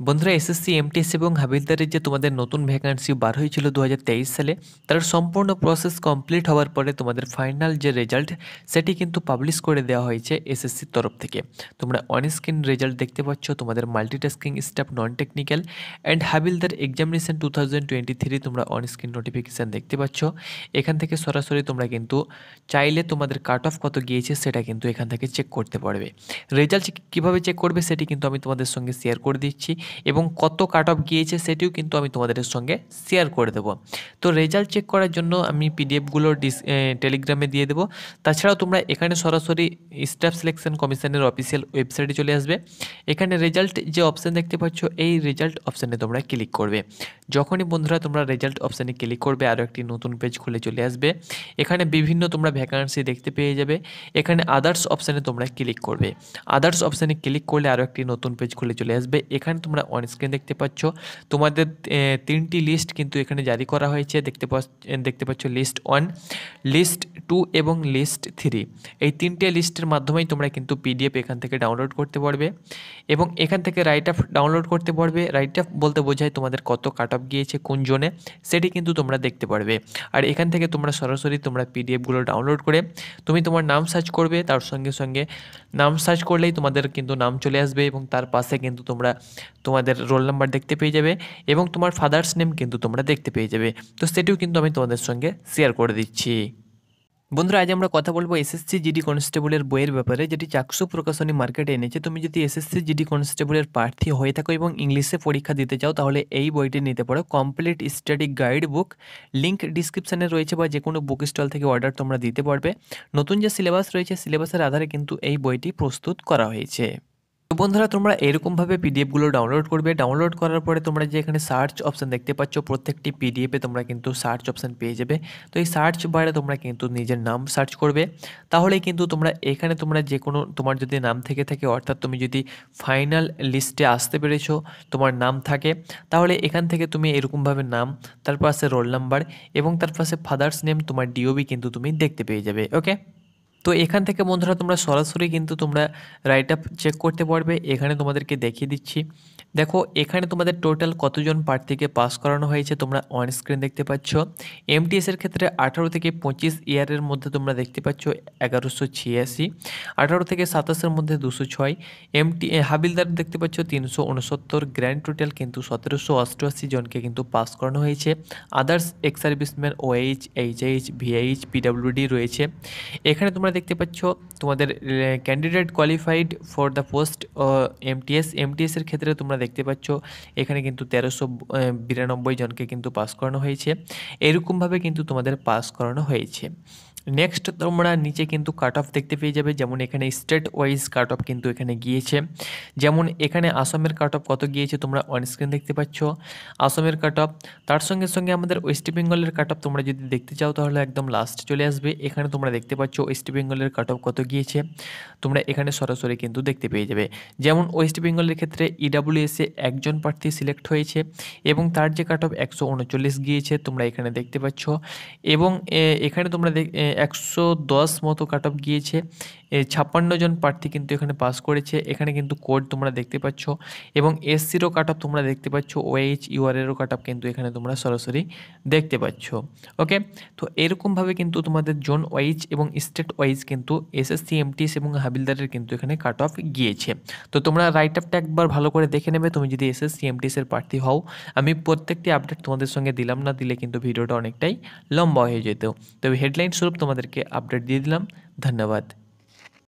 বন্ধুরা SSC MTS এবং হাবিলদারের যে তোমাদের নতুন ভ্যাকান্সি বার হয়েছিল 2023 সালে তার সম্পূর্ণ প্রসেস কমপ্লিট হওয়ার পরে তোমাদের ফাইনাল যে রেজাল্ট সেটি কিন্তু পাবলিশ করে দেওয়া হয়েছে এসএসসির তরফ থেকে। তোমরা অন স্ক্রিন রেজাল্ট দেখতে পাচ্ছ, তোমাদের multitasking staff non technical and havildar examination 2023 তোমরা অন স্ক্রিন নোটিফিকেশান দেখতে পাচ্ছ। এখান থেকে সরাসরি তোমরা কিন্তু চাইলে তোমাদের কাট অফ কত গিয়েছে সেটা কিন্তু এখান থেকে চেক করতে পারবে। রেজাল্ট কীভাবে চেক করবে সেটি কিন্তু আমি তোমাদের সঙ্গে শেয়ার করে দিচ্ছি এবং কত কাট অফ গিয়েছে সেটিও কিন্তু আমি তোমাদের সঙ্গে শেয়ার করে দেবো। তো রেজাল্ট চেক করার জন্য আমি পিডিএফগুলো টেলিগ্রামে দিয়ে দেবো। তাছাড়াও তোমরা এখানে সরাসরি স্টাফ সিলেকশন কমিশনের অফিসিয়াল ওয়েবসাইটে চলে আসবে। এখানে রেজাল্ট যে অপশান দেখতে পাচ্ছ এই রেজাল্ট অপশানে তোমরা ক্লিক করবে। যখনই বন্ধুরা তোমরা রেজাল্ট অপশানে ক্লিক করবে আরও একটি নতুন পেজ খুলে চলে আসবে। এখানে বিভিন্ন তোমরা ভ্যাকান্সি দেখতে পেয়ে যাবে। এখানে আদার্স অপশানে তোমরা ক্লিক করবে। আদার্স অপশানে ক্লিক করলে আরও একটি নতুন পেজ খুলে চলে আসবে। এখানে তোমরা অন স্ক্রিন দেখতে পাচ্ছ তোমাদের তিনটি লিস্ট কিন্তু এখানে জারি করা হয়েছে। দেখতে পাচ্ছ লিস্ট 1, লিস্ট 2 এবং লিস্ট 3। এই তিনটে লিস্টের মাধ্যমেই তোমরা কিন্তু পিডিএফ এখান থেকে ডাউনলোড করতে পারবে এবং এখান থেকে রাইট আপ ডাউনলোড করতে পারবে। রাইট আপ বলতে বোঝায় তোমাদের কত কাট অফ গিয়েছে কোন জোনে সেটি কিন্তু তোমরা দেখতে পারবে। আর এখান থেকে তোমরা সরাসরি তোমরা পিডিএফগুলো ডাউনলোড করে তুমি তোমার নাম সার্চ করবে, তার সঙ্গে সঙ্গে নাম সার্চ করলেই তোমাদের কিন্তু নাম চলে আসবে এবং তার পাশে কিন্তু তোমরা তোমাদের রোল নাম্বার দেখতে পেয়ে যাবে এবং তোমার ফাদার্স নেম কিন্তু তোমরা দেখতে পেয়ে যাবে। তো সেটিও কিন্তু আমি তোমাদের সঙ্গে শেয়ার করে দিচ্ছি। বন্ধুরা আজ আমরা কথা বলবো এসএসসি জিডি কনস্টেবলের বইয়ের ব্যাপারে, যেটি চাকসু প্রকাশনী মার্কেটে এনেছে। তুমি যদি এসএসসি জিডি কনস্টেবলের প্রার্থী হয়ে থাকো এবং ইংলিশে পরীক্ষা দিতে চাও তাহলে এই বইটি নিতে পারো। Complete study guide book, link ডিসক্রিপশানে রয়েছে বা যে কোনো বুক স্টল থেকে অর্ডার তোমরা দিতে পারবে। নতুন যে সিলেবাস রয়েছে সিলেবাসের আধারে কিন্তু এই বইটি প্রস্তুত করা হয়েছে। তো বন্ধুরা তোমরা এরকমভাবে পিডিএফগুলো ডাউনলোড করবে। ডাউনলোড করার পরে তোমরা যে এখানে সার্চ অপশান দেখতে পাচ্ছ প্রত্যেকটি পিডিএফে তোমরা কিন্তু সার্চ অপশান পেয়ে যাবে। তো এই সার্চ বারে তোমরা কিন্তু নিজের নাম সার্চ করবে, তাহলে কিন্তু তোমরা এখানে তোমরা যে কোনো তোমার যদি নাম থেকে থাকে অর্থাৎ তুমি যদি ফাইনাল লিস্টে আসতে পেরেছো তোমার নাম থাকে তাহলে এখান থেকে তুমি এরকমভাবে নাম, তার পাশে রোল নাম্বার এবং তার পাশে ফাদার্স নেম তোমার ডিওবি কিন্তু তুমি দেখতে পেয়ে যাবে। ওকে, তো এখান থেকে বন্ধুরা তোমরা সরাসরি কিন্তু তোমরা রাইট আপ চেক করতে পারবে। এখানে তোমাদেরকে দেখিয়ে দিচ্ছি, দেখো এখানে তোমাদের টোটাল কতজন প্রার্থীকে পাস করানো হয়েছে তোমরা অন স্ক্রিন দেখতে পাচ্ছ। এমটিএসের ক্ষেত্রে 18 থেকে 25 ইয়ারের মধ্যে তোমরা দেখতে পাচ্ছ 1186, 18 থেকে 27-এর মধ্যে 206, হাবিলদার দেখতে পাচ্ছ 369, গ্র্যান্ড টোটাল কিন্তু 1788 জনকে কিন্তু পাস করানো হয়েছে। Others ex serviceman OH, HH, VH, PWD রয়েছে। এখানে তোমরা দেখতে পাচ্ছ তোমাদের candidate qualified for the post এমটিএসের ক্ষেত্রে তোমরা দেখতে পাচ্ছ এখানে কিন্তু 1392 জনকে কিন্তু পাস করানো হয়েছে। এরকমভাবে কিন্তু তোমাদের পাস করানো হয়েছে। নেক্সট তোমরা নিচে কিন্তু কাট অফ দেখতে পেয়ে যাবে, যেমন এখানে স্টেট ওয়াইজ কাট অফ কিন্তু এখানে গিয়েছে। যেমন এখানে আসামের কাট অফ কত গিয়েছে তোমরা অন স্ক্রিন দেখতে পাচ্ছ আসামের কাট অফ। তার সঙ্গে সঙ্গে আমাদের ওয়েস্ট বেঙ্গলের কাট অফ তোমরা যদি দেখতে চাও তাহলে একদম লাস্ট চলে আসবে। এখানে তোমরা দেখতে পাচ্ছ ওয়েস্ট বেঙ্গলের কাট অফ কত গিয়েছে তোমরা এখানে সরাসরি কিন্তু দেখতে পেয়ে যাবে। যেমন ওয়েস্ট বেঙ্গলের ক্ষেত্রে ইডাব্লিউএসে একজন প্রার্থী সিলেক্ট হয়েছে এবং তার যে কাট অফ 139 গিয়েছে তোমরা এখানে দেখতে পাচ্ছ এবং এখানে তোমরা 110 মতো কাট অফ গিয়েছে। 56 জন প্রার্থী কিন্তু এখানে পাস করেছে। এখানে কিন্তু কোড তোমরা দেখতে পাচ্ছ এবং এসসিরও কাট অফ তোমরা দেখতে পাচ্ছ, ওএইচ ইউআরেরও কাট অফ কিন্তু এখানে তোমরা সরাসরি দেখতে পাচ্ছ। ওকে, তো এরকমভাবে কিন্তু তোমাদের জোন ওয়াইজ এবং স্টেট ওয়াইজ কিন্তু এসএসসি এমটিএস এবং হাবিলদারের কিন্তু এখানে কাট অফ গিয়েছে। তো তোমরা রাইট আপটা একবার ভালো করে দেখে নেবে তুমি যদি এসএসসি এমটিএস এর প্রার্থী হও। আমি প্রত্যেকটি আপডেট তোমাদের সঙ্গে দিলাম, না দিলে কিন্তু ভিডিওটা অনেকটাই লম্বা হয়ে যেত। তবে হেডলাইন স্বরূপ তোমাদেরকে আপডেট দিয়ে দিলাম। ধন্যবাদ।